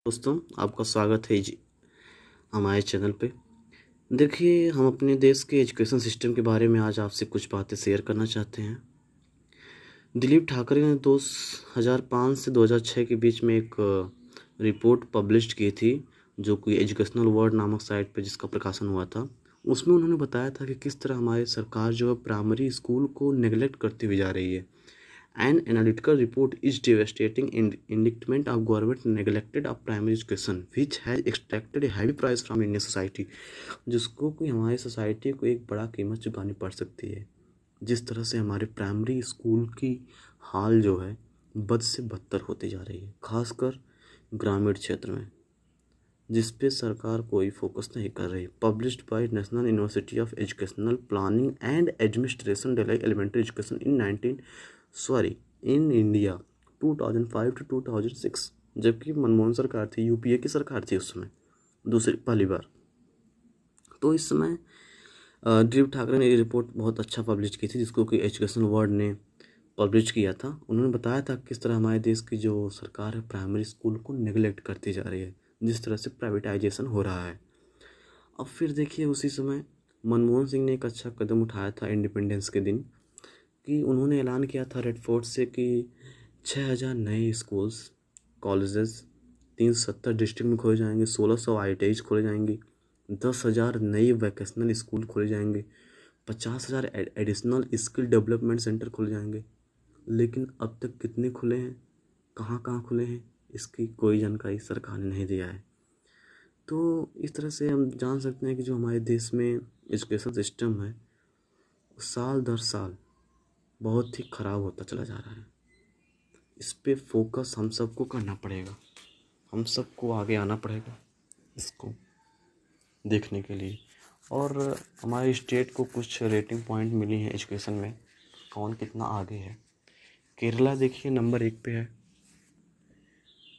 दोस्तों, आपका स्वागत है जी हमारे चैनल पे। देखिए, हम अपने देश के एजुकेशन सिस्टम के बारे में आज आपसे कुछ बातें शेयर करना चाहते हैं। दिलीप ठाकरे ने 2005 से 2006 के बीच में एक रिपोर्ट पब्लिश की थी, जो कि एजुकेशनल वर्ल्ड नामक साइट पे जिसका प्रकाशन हुआ था। उसमें उन्होंने बताया था कि किस तरह हमारी सरकार जो है प्राइमरी स्कूल को नेग्लेक्ट करती हुई जा रही है। An analytical report is devastating indictment of government neglected of primary education, which has extracted a heavy price from Indian society, जिसको कि हमारी सोसाइटी को एक बड़ा कीमत चुकानी पड़ सकती है। जिस तरह से हमारे प्राइमरी स्कूल की हाल जो है बद से बदतर होती जा रही है, खासकर ग्रामीण क्षेत्र में, जिस पे सरकार कोई फोकस नहीं कर रही। Published by national university of educational planning and administration Delhi elementary education in India 2005 to 2006, जबकि मनमोहन सरकार थी, यूपीए की सरकार थी उस समय, दूसरी पहली बार। तो इस समय दिलीप ठाकरे ने ये रिपोर्ट बहुत अच्छा पब्लिश की थी, जिसको कि एजुकेशन वर्ल्ड ने पब्लिश किया था। उन्होंने बताया था किस तरह हमारे देश की जो सरकार है प्राइमरी स्कूल को नेग्लेक्ट करती जा रही है, जिस तरह से प्राइवेटाइजेशन हो रहा है। अब फिर देखिए, उसी समय मनमोहन सिंह ने एक अच्छा कदम उठाया था इंडिपेंडेंस के दिन, कि उन्होंने ऐलान किया था रेड फोर्ट से कि 6000 नए स्कूल्स कॉलेजेस 370 डिस्ट्रिक्ट में खोले जाएंगे, 1600 IITs खोले जाएंगी, 10,000 नई वोकेशनल स्कूल खोले जाएंगे, 50,000 एडिशनल स्किल डेवलपमेंट सेंटर खोले जाएंगे। लेकिन अब तक कितने खुले हैं, कहाँ कहाँ खुले हैं, इसकी कोई जानकारी सरकार ने नहीं दिया है। तो इस तरह से हम जान सकते हैं कि जो हमारे देश में एजुकेशन सिस्टम है, साल दर साल बहुत ही ख़राब होता चला जा रहा है। इस पे फोकस हम सबको करना पड़ेगा, हम सबको आगे आना पड़ेगा इसको देखने के लिए। और हमारे स्टेट को कुछ रेटिंग पॉइंट मिली हैं एजुकेशन में, कौन कितना आगे है। केरला देखिए नंबर 1 पे है,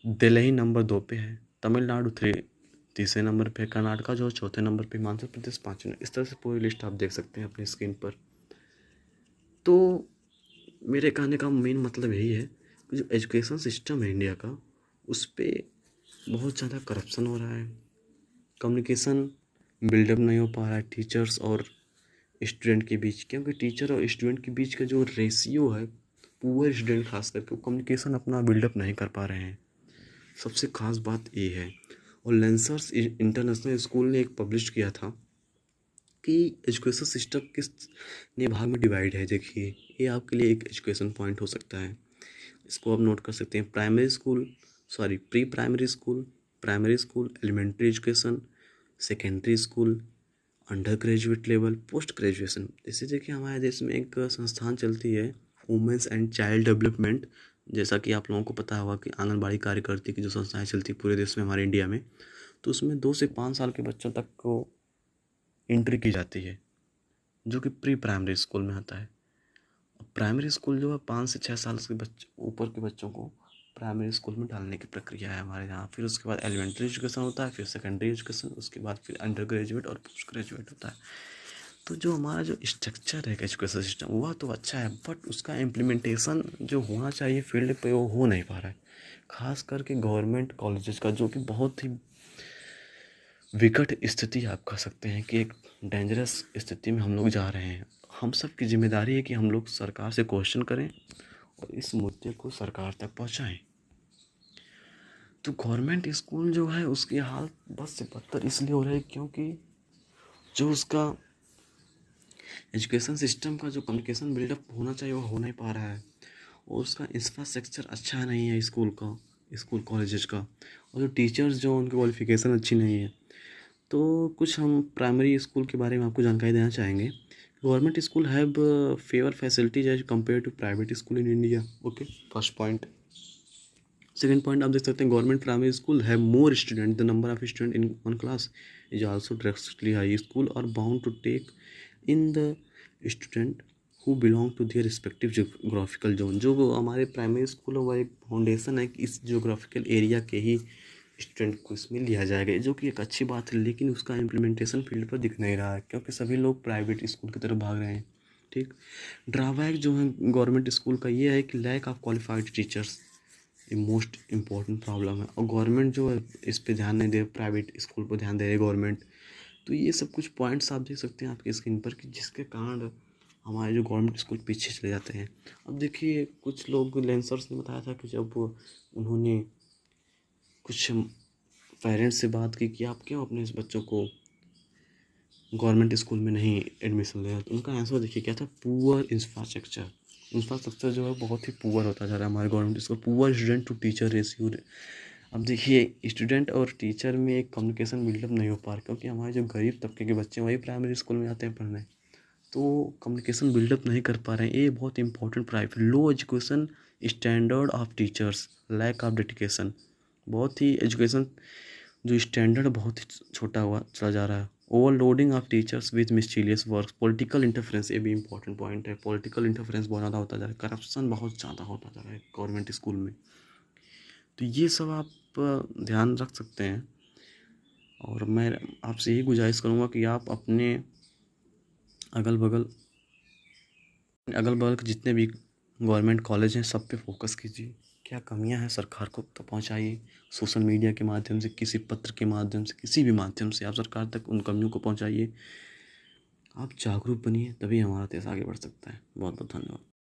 दिल्ली नंबर 2 पे है, तमिलनाडु तीसरे नंबर पे है, कर्नाटका जो चौथे नंबर पे, हिमाचल प्रदेश 5वें। इस तरह से पूरी लिस्ट आप देख सकते हैं अपनी स्क्रीन पर। तो मेरे कहने का मेन मतलब यही है कि जो एजुकेशन सिस्टम है इंडिया का, उस पर बहुत ज़्यादा करप्शन हो रहा है, कम्युनिकेशन बिल्डअप नहीं हो पा रहा है टीचर्स और स्टूडेंट के बीच, क्योंकि टीचर और स्टूडेंट के बीच का जो रेशियो है, पुअर स्टूडेंट खास करके वो कम्युनिकेशन अपना बिल्डअप नहीं कर पा रहे हैं। सबसे खास बात ये है। और लेंसर्स इंटरनेशनल स्कूल ने एक पब्लिश किया था कि एजुकेशन सिस्टम किस ने भाग में डिवाइड है। देखिए, ये आपके लिए एक एजुकेशन पॉइंट हो सकता है, इसको आप नोट कर सकते हैं। Pre primary school, elementary education, secondary school, undergraduate level, post graduation. जैसे देखिए, हमारे देश में एक संस्थान चलती है वुमेंस एंड चाइल्ड डेवलपमेंट, जैसा कि आप लोगों को पता होगा कि आंगनबाड़ी कार्यकर्ती की जो संस्थाएं चलती पूरे देश में, हमारे इंडिया में, तो उसमें 2 से 5 साल के बच्चों तक को एंट्री की जाती है, जो कि प्री प्राइमरी स्कूल में आता है। प्राइमरी स्कूल जो है 5 से 6 साल के बच्चे ऊपर के बच्चों को प्राइमरी स्कूल में डालने की प्रक्रिया है हमारे यहाँ। फिर उसके बाद एलिमेंट्री एजुकेशन होता है, फिर सेकेंडरी एजुकेशन, उसके बाद फिर अंडर ग्रेजुएट और पोस्ट ग्रेजुएट होता है। तो जो हमारा जो स्ट्रक्चर है एजुकेशन सिस्टम, वह तो अच्छा है, बट उसका इम्प्लीमेंटेशन जो होना चाहिए फील्ड पे, वो हो नहीं पा रहा है। खास करके गवर्नमेंट कॉलेजेस का, जो कि बहुत ही विकट स्थिति आप कह सकते हैं कि एक डेंजरस स्थिति में हम लोग जा रहे हैं। हम सब की जिम्मेदारी है कि हम लोग सरकार से क्वेश्चन करें और इस मुद्दे को सरकार तक पहुंचाएं। तो गवर्नमेंट स्कूल जो है उसकी हाल बस से बदतर इसलिए हो रहा है क्योंकि जो उसका एजुकेशन सिस्टम का जो कम्युनिकेशन बिल्डअप होना चाहिए वो हो नहीं पा रहा है, और उसका इंफ्रास्ट्रक्चर अच्छा नहीं है स्कूल कॉलेजेस का, और जो टीचर्स जो उनकी क्वालिफिकेशन अच्छी नहीं है। तो कुछ हम प्राइमरी स्कूल के बारे में आपको जानकारी देना चाहेंगे। Government school have fewer facilities as compare to private school in India. Okay, first point. Second point आप देख सकते हैं, government primary school have more student, the number of student in one class is also drastically high. School are bound to take in the student who belong to their respective geographical zone. जो हमारे primary school है वह एक foundation है कि इस geographical area के ही student को इसमें लिया जाएगा, जो कि एक अच्छी बात है, लेकिन उसका इम्प्लीमेंटेशन फील्ड पर दिख नहीं रहा है क्योंकि सभी लोग प्राइवेट स्कूल की तरफ भाग रहे हैं। ठीक, ड्राबैक जो है गवर्नमेंट स्कूल का ये है कि लैक ऑफ क्वालिफाइड टीचर्स, ये मोस्ट इम्पॉर्टेंट प्रॉब्लम है। और गवर्नमेंट जो है इस पे ध्यान नहीं दे, प्राइवेट स्कूल पर ध्यान दे रही है गवर्नमेंट। तो ये सब कुछ पॉइंट्स आप देख सकते हैं आपकी स्क्रीन पर कि जिसके कारण हमारे जो गवर्नमेंट स्कूल पीछे चले जाते हैं। अब देखिए कुछ लोग लेंसर्स ने बताया था कि जब उन्होंने कुछ पेरेंट्स से बात की कि आप क्यों अपने इस बच्चों को गवर्नमेंट स्कूल में नहीं एडमिशन ले रहे, तो उनका आंसर देखिए क्या था, पुअर इंफ्रास्ट्रक्चर जो है बहुत ही पुअर होता जा रहा है हमारे government school. Poor student to teacher ratio. अब देखिए स्टूडेंट और टीचर में एक कम्युनिकेशन बिल्डअप नहीं हो पा रहा, क्योंकि हमारे जो गरीब तबके के बच्चे हैं वही प्राइमरी स्कूल में आते हैं पढ़ने, तो कम्युनिकेशन बिल्डअप नहीं कर पा रहे हैं। ये बहुत important private low education standard of teachers, lack of dedication. बहुत ही एजुकेशन जो स्टैंडर्ड बहुत ही छोटा हुआ चला जा रहा है। Overloading of teachers with mischievous work, political interference, ये भी इंपॉर्टेंट पॉइंट है। पॉलिटिकल इंटरफेरेंस बहुत ज़्यादा होता जा रहा है, करप्शन बहुत ज़्यादा होता जा रहा है गवर्नमेंट स्कूल में। तो ये सब आप ध्यान रख सकते हैं। और मैं आपसे यही गुजारिश करूँगा कि आप अपने अगल बगल के जितने भी गवर्नमेंट कॉलेज हैं सब पे फोकस कीजिए। क्या कमियां हैं सरकार को तो पहुंचाइए, सोशल मीडिया के माध्यम से, किसी पत्र के माध्यम से, किसी भी माध्यम से आप सरकार तक उन कमियों को पहुंचाइए। आप जागरूक बनिए, तभी हमारा देश आगे बढ़ सकता है। बहुत बहुत धन्यवाद।